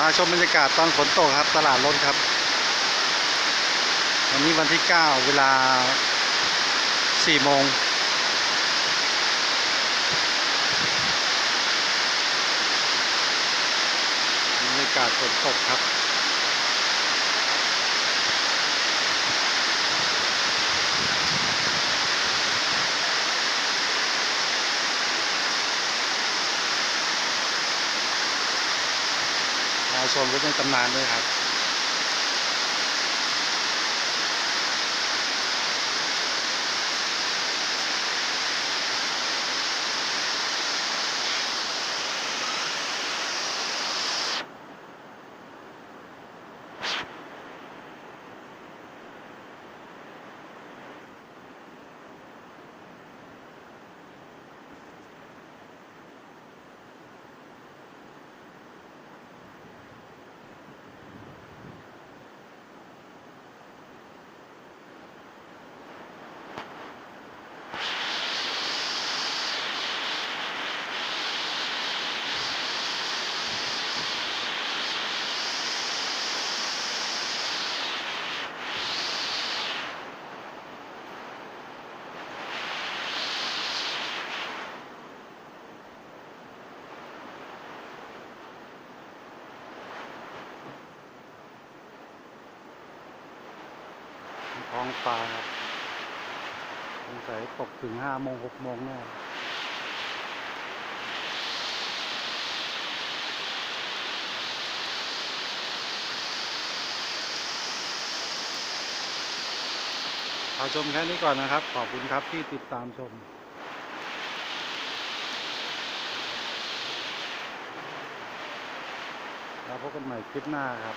าชมบรรยากาศตอนฝนตกครับตลาดรถครับวันนี้วันที่9เวลา4 โมงบรรยากาศฝนตกครับมาชมรถในตำนานด้วยครับท้องฟ้าครับสงสัยตกถึง5 โมง 6 โมงแน่เอาชมแค่นี้ก่อนนะครับขอบคุณครับที่ติดตามชมแล้วพบกันใหม่คลิปหน้าครับ